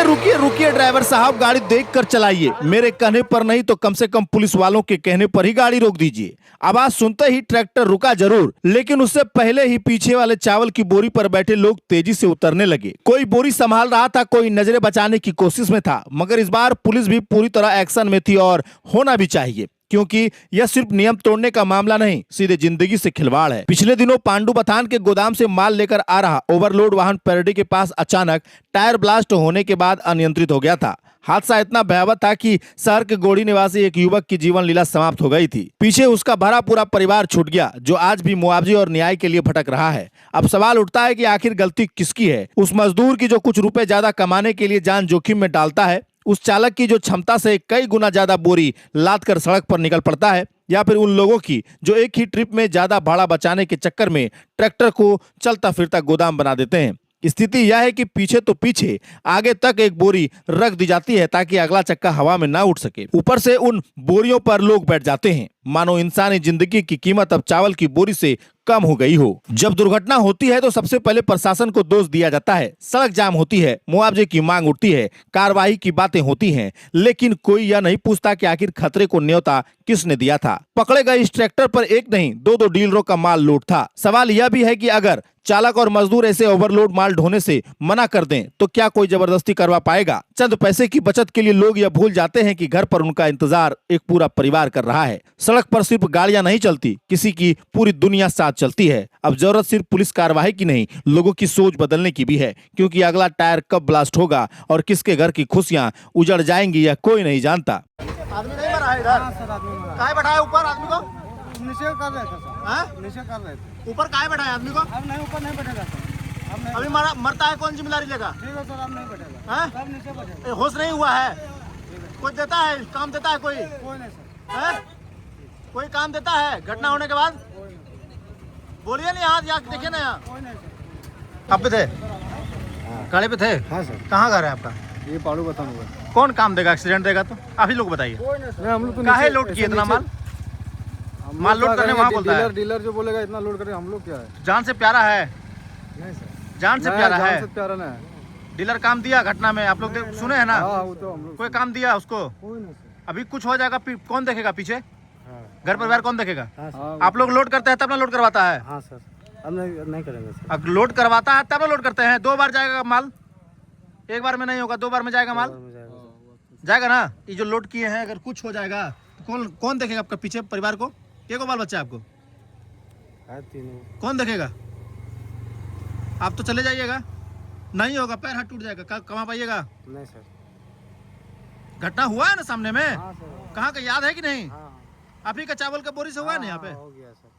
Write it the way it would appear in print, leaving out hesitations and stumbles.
रुकिए रुकिए रुकिए ड्राइवर साहब, गाड़ी देखकर चलाइए। मेरे कहने पर नहीं तो कम से कम पुलिस वालों के कहने पर ही गाड़ी रोक दीजिए। आवाज सुनते ही ट्रैक्टर रुका जरूर, लेकिन उससे पहले ही पीछे वाले चावल की बोरी पर बैठे लोग तेजी से उतरने लगे। कोई बोरी संभाल रहा था, कोई नजरें बचाने की कोशिश में था। मगर इस बार पुलिस भी पूरी तरह एक्शन में थी, और होना भी चाहिए, क्योंकि यह सिर्फ नियम तोड़ने का मामला नहीं, सीधे जिंदगी से खिलवाड़ है। पिछले दिनों पांडु बथान के गोदाम से माल लेकर आ रहा ओवरलोड वाहन पैरडी के पास अचानक टायर ब्लास्ट होने के बाद अनियंत्रित हो गया था। हादसा इतना भयावह था कि शहर के गोड़ी निवासी एक युवक की जीवन लीला समाप्त हो गई थी। पीछे उसका भरा पूरा परिवार छूट गया, जो आज भी मुआवजे और न्याय के लिए भटक रहा है। अब सवाल उठता है कि आखिर गलती किसकी है? उस मजदूर की जो कुछ रुपए ज्यादा कमाने के लिए जान जोखिम में डालता है, उस चालक की जो क्षमता से कई गुना ज्यादा बोरी लाद कर सड़क पर निकल पड़ता है, या फिर उन लोगों की जो एक ही ट्रिप में ज्यादा भाड़ा बचाने के चक्कर में ट्रैक्टर को चलता फिरता गोदाम बना देते हैं? स्थिति यह है कि पीछे तो पीछे, आगे तक एक बोरी रख दी जाती है ताकि अगला चक्का हवा में ना उठ सके। ऊपर से उन बोरियों पर लोग बैठ जाते हैं, मानो इंसानी जिंदगी की कीमत अब चावल की बोरी से कम हो गई हो। जब दुर्घटना होती है तो सबसे पहले प्रशासन को दोष दिया जाता है। सड़क जाम होती है, मुआवजे की मांग उठती है, कार्रवाई की बातें होती हैं, लेकिन कोई यह नहीं पूछता कि आखिर खतरे को न्योता किसने दिया था। पकड़े गए इस ट्रैक्टर पर एक नहीं दो डीलरों का माल लोड था। सवाल यह भी है कि अगर चालक और मजदूर ऐसे ओवरलोड माल ढोने से मना कर दें तो क्या कोई जबरदस्ती करवा पाएगा? चंद पैसे की बचत के लिए लोग यह भूल जाते हैं कि घर पर उनका इंतजार एक पूरा परिवार कर रहा है। सड़क पर सिर्फ गाड़ियां नहीं चलती, किसी की पूरी दुनिया साथ चलती है। अब जरूरत सिर्फ पुलिस कार्रवाई की नहीं, लोगों की सोच बदलने की भी है, क्योंकि अगला टायर कब ब्लास्ट होगा और किसके घर की खुशियां उजड़ जाएंगी यह कोई नहीं जानता। आदमी नहीं मरा है इधर? काहे बैठा है ऊपर आदमी को? नीचे कर रहे थे सर। हाँ? नीचे कर रहे थे। ऊपर काहे बैठा है आदमी को? अब नहीं, ऊपर नहीं बैठेगा सर। अब नहीं। अभी मरता है, कौन जिम्मेदारी लेगा? ठीक है सर, अब नहीं बैठेगा। हाँ? अब नीचे बैठेगा। होश नहीं हुआ है? कोई देता है, काम देता है कोई? कोई नहीं सर। हाँ? कोई काम देता है घटना होने के बाद? बोलिए नहीं, हाथ यहाँ देखिए ना, यहाँ कोई नहीं सर। आप पे थे? गाड़ी पे थे? हाँ सर। कहाँ घर है आपका? ये पाड़ू बताऊंगा। कौन काम देगा? एक्सीडेंट देगा तो आप ही लोग बताइए। कोई नहीं सर। हम लोग तो काहे लोड किए इतना माल? माल लोड करने वहाँ बोलता है। डीलर जो बोलेगा इतना लोड करें, हम लोग क्या है? जान से प्यारा है? नहीं सर, जान से प्यारा है? जान से प्यारा नहीं है। डीलर काम दिया घटना में? आप लोग सुने हैं ना? हाँ, वो तो हम लोग। कोई काम दिया उसको? कोई नहीं सर। अभी कुछ हो जाएगा, कौन देखेगा पीछे? हाँ। घर परिवार कौन देखेगा? हाँ, आप लोग लोड करते हैं तब ना लोड करवाता है? हाँ सर, अब नहीं करेंगे सर। अब लोड करवाता है तब ना लोड करते हैं। 2 बार जाएगा माल, एक बार में नहीं होगा, 2 बार में जाएगा माल। जाएगा ना? ये जो लोड किए हैं, अगर कुछ हो जाएगा तो कौन देखेगा आपका पीछे परिवार को? क्या को बाल बच्चा है आपको? कौन देखेगा? आप तो चले जाइएगा, नहीं होगा, पैर हाथ टूट जाएगा, कमा पाइएगा? नहीं सर। घटना हुआ है ना सामने में? हाँ सर। कहाँ का याद है कि नहीं? हाँ। आप ही का चावल का बोरी से हुआ है ना यहाँ पे? हो गया सर।